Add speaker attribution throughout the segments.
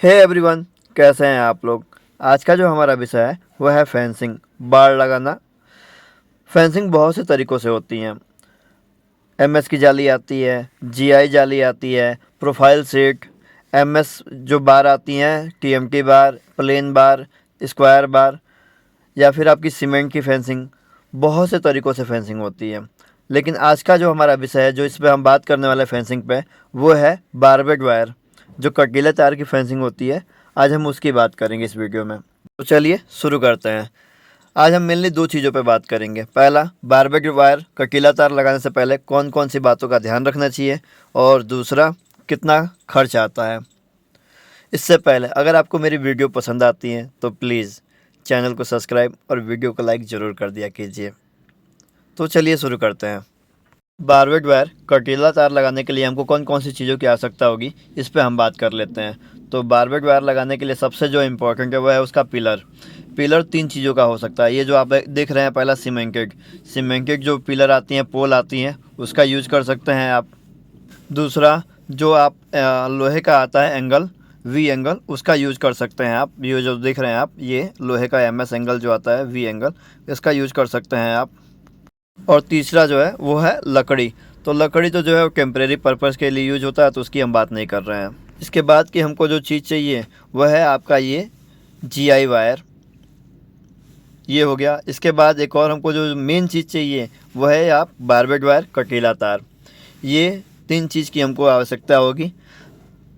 Speaker 1: Hey everyone, कैसे हैं आप लोग। आज का जो हमारा विषय है वह है फेंसिंग, बाड़ लगाना। फेंसिंग बहुत से तरीक़ों से होती हैं। एमएस की जाली आती है, जीआई जाली आती है, प्रोफाइल सीट, एमएस जो बार आती हैं, टीएमटी बार, प्लेन बार, स्क्वायर बार, या फिर आपकी सीमेंट की फेंसिंग। बहुत से तरीक़ों से फेंसिंग होती है। लेकिन आज का जो हमारा विषय है, जो इस पे हम बात करने वाले फेंसिंग पे, वो है बारबेड वायर, जो कटीले तार की फेंसिंग होती है। आज हम उसकी बात करेंगे इस वीडियो में। तो चलिए शुरू करते हैं। आज हम मेनली दो चीज़ों पे बात करेंगे। पहला, बारबेड वायर कटीला तार लगाने से पहले कौन कौन सी बातों का ध्यान रखना चाहिए, और दूसरा, कितना खर्च आता है। इससे पहले अगर आपको मेरी वीडियो पसंद आती है तो प्लीज़ चैनल को सब्सक्राइब और वीडियो को लाइक ज़रूर कर दिया कीजिए। तो चलिए शुरू करते हैं। बारबेड वायर कटीला तार लगाने के लिए हमको कौन कौन सी चीज़ों की आवश्यकता होगी, इस पे हम बात कर लेते हैं। तो बारबेड वायर लगाने के लिए सबसे जो इम्पोर्टेंट है वह है उसका पिलर। पिलर तीन चीज़ों का हो सकता है। ये जो आप देख रहे हैं, पहला सीमेंटेड जो पिलर आती हैं, पोल आती हैं, उसका यूज कर सकते हैं आप। दूसरा, जो आप लोहे का आता है एंगल, वी एंगल, उसका यूज कर सकते हैं आप। ये जो देख रहे हैं आप, ये लोहे का एमएस एंगल जो आता है, वी एंगल, इसका यूज कर सकते हैं आप। और तीसरा जो है वो है लकड़ी। तो लकड़ी तो जो है वो टेम्परेरी पर्पज़ के लिए यूज होता है, तो उसकी हम बात नहीं कर रहे हैं। इसके बाद की हमको जो चीज़ चाहिए वह है आपका ये जीआई वायर, ये हो गया। इसके बाद एक और हमको जो मेन चीज़ चाहिए वह है आप बारबेड वायर कटीला तार। ये तीन चीज़ की हमको आवश्यकता होगी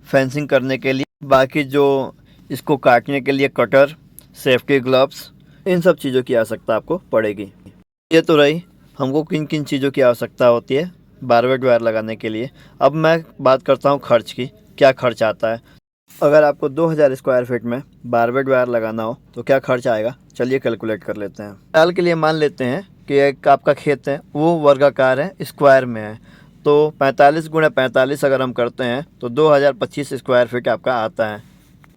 Speaker 1: फेंसिंग करने के लिए। बाकी जो इसको काटने के लिए कटर, सेफ्टी ग्लव्स, इन सब चीज़ों की आवश्यकता आपको पड़ेगी। ये तो रही हमको किन किन चीज़ों की आवश्यकता होती है बारबेड वायर लगाने के लिए। अब मैं बात करता हूँ खर्च की, क्या खर्च आता है। अगर आपको 2000 स्क्वायर फीट में बारबेड वायर लगाना हो तो क्या खर्च आएगा, चलिए कैलकुलेट कर लेते हैं। फिलहाल के लिए मान लेते हैं कि एक आपका खेत है वो वर्गाकार है, स्क्वायर में है। तो 45 गुणा 45 अगर हम करते हैं तो 2025 स्क्वायर फीट आपका आता है।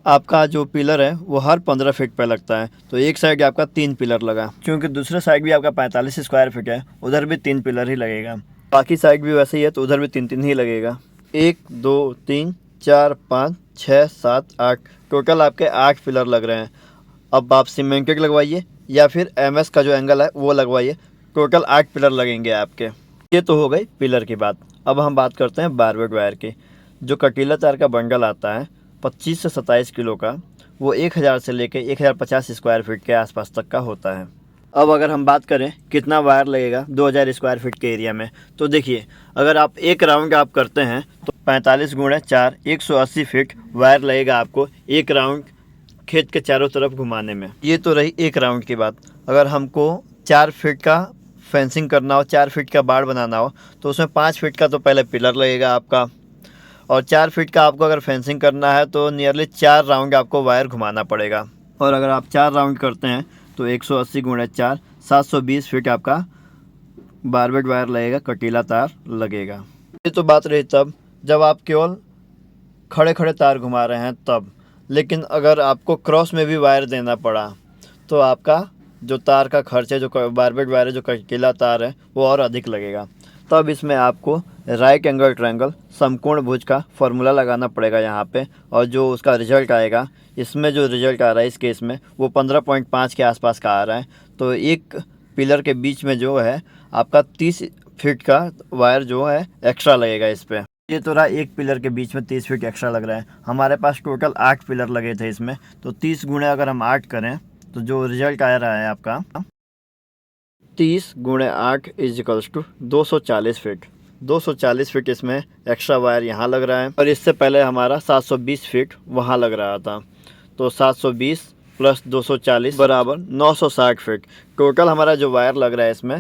Speaker 1: आपका जो पिलर है वो हर 15 फीट पे लगता है, तो एक साइड आपका 3 पिलर लगा। क्योंकि दूसरे साइड भी आपका 45 स्क्वायर फीट है, उधर भी 3 पिलर ही लगेगा। बाकी साइड भी वैसे ही है, तो उधर भी 3 3 ही लगेगा। 1 2 3 4 5 6 7 8, टोटल आपके 8 पिलर लग रहे हैं। अब आप सीमेंटेड लगवाइए या फिर एमएस का जो एंगल है वो लगवाइए, टोटल 8 पिलर लगेंगे आपके। ये तो हो गई पिलर की बात। अब हम बात करते हैं बारबेड वायर की। जो कटीला तार का बंडल आता है 25 से 27 किलो का, वो 1000 से लेकर 1050 स्क्वायर फीट के आसपास तक का होता है। अब अगर हम बात करें कितना वायर लगेगा 2000 स्क्वायर फीट के एरिया में, तो देखिए, अगर आप एक राउंड आप करते हैं तो 45 गुणा 4, 180 फीट वायर लगेगा आपको एक राउंड खेत के चारों तरफ घुमाने में। ये तो रही एक राउंड की बात। अगर हमको 4 फीट का फेंसिंग करना हो, 4 फीट का बाड़ बनाना हो, तो उसमें 5 फीट का तो पहले पिलर लगेगा आपका, और 4 फीट का आपको अगर फेंसिंग करना है तो नियरली 4 राउंड आपको वायर घुमाना पड़ेगा। और अगर आप 4 राउंड करते हैं तो 180 गुणा 4, 720 फीट आपका बारबेड वायर लगेगा, कटीला तार लगेगा। ये तो बात रही तब जब आप केवल खड़े खड़े तार घुमा रहे हैं तब। लेकिन अगर आपको क्रॉस में भी वायर देना पड़ा तो आपका जो तार का खर्च है, जो बारबेड वायर है, जो कटीला तार है, वो और अधिक लगेगा। तब इसमें आपको राइट एंगल ट्रायंगल, समकोण भुज का फॉर्मूला लगाना पड़ेगा यहाँ पे। और जो उसका रिजल्ट आएगा, इसमें जो रिजल्ट आ रहा है इस केस में, वो 15.5 के आसपास का आ रहा है। तो एक पिलर के बीच में जो है आपका 30 फीट का वायर जो है एक्स्ट्रा लगेगा इस पर। ये तो रहा एक पिलर के बीच में 30 फीट एक्स्ट्रा लग रहा है। हमारे पास टोटल 8 पिलर लगे थे इसमें, तो 30 गुणे अगर हम 8 करें तो जो रिजल्ट आ रहा है आपका 30 गुणे 8 इजिकल्स टू 240 फीट। 240 फीट इसमें एक्स्ट्रा वायर यहाँ लग रहा है, और इससे पहले हमारा 720 फीट वहाँ लग रहा था। तो 720 प्लस 240 बराबर 960 फीट। टोटल हमारा जो वायर लग रहा है इसमें,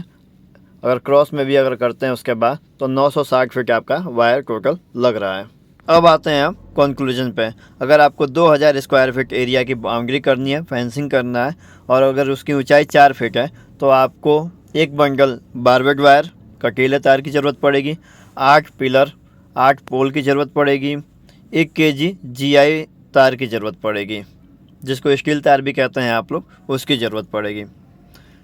Speaker 1: अगर क्रॉस में भी अगर करते हैं उसके बाद, तो 960 फीट आपका वायर टोटल लग रहा है। अब आते हैं हम कंक्लूजन पे। अगर आपको 2000 स्क्वायर फीट एरिया की बाउंड्री करनी है, फेंसिंग करना है, और अगर उसकी ऊंचाई 4 फीट है, तो आपको एक बंडल बारबेड वायर कटीले तार की ज़रूरत पड़ेगी, 8 पिलर, 8 पोल की ज़रूरत पड़ेगी, 1 केजी जीआई तार की ज़रूरत पड़ेगी, जिसको स्टील तार भी कहते हैं आप लोग, उसकी ज़रूरत पड़ेगी।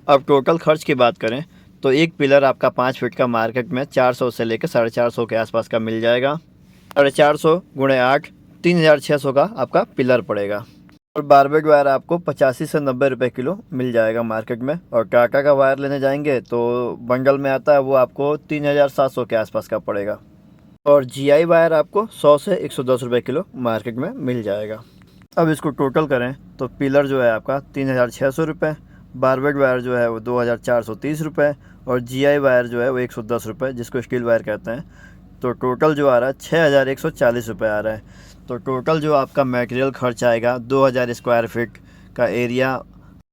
Speaker 1: अब टोटल खर्च की बात करें तो एक पिलर आपका 5 फीट का मार्केट में 400 से लेकर 450 के आसपास का मिल जाएगा। 450 गुणे 8 3,600 का आपका पिलर पड़ेगा। और बारबेट वायर आपको 85 से 90 रुपये किलो मिल जाएगा मार्केट में। और टाटा का वायर लेने जाएंगे तो बंडल में आता है, वो आपको 3,700 के आसपास का पड़ेगा। और जीआई वायर आपको 100 से 110 रुपये किलो मार्केट में मिल जाएगा। अब इसको टोटल करें तो पिलर जो है आपका 3,600 रुपये, बारबेट वायर जो है वो 2,430 रुपये, और जीआई वायर जो है वो 110 रुपये, जिसको स्टील वायर कहते हैं। तो टोटल जो आ रहा है 6,140 रुपये आ रहा है। तो टोटल जो आपका मटेरियल खर्च आएगा 2,000 स्क्वायर फीट का एरिया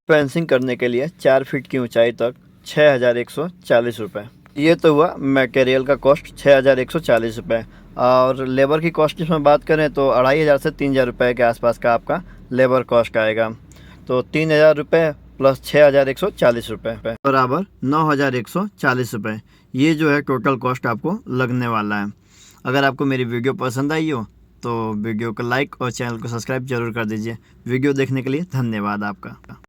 Speaker 1: फेंसिंग करने के लिए 4 फीट की ऊंचाई तक 6,140 रुपये। ये तो हुआ मटेरियल का कॉस्ट 6,140 रुपये। और लेबर की कॉस्ट इसमें बात करें तो 2,500 से 3,000 रुपये के आसपास का आपका लेबर कॉस्ट आएगा। तो 3,000 रुपये प्लस 6,140 रुपये बराबर 9,140 रुपये। ये जो है टोटल कॉस्ट आपको लगने वाला है। अगर आपको मेरी वीडियो पसंद आई हो तो वीडियो को लाइक और चैनल को सब्सक्राइब जरूर कर दीजिए। वीडियो देखने के लिए धन्यवाद आपका।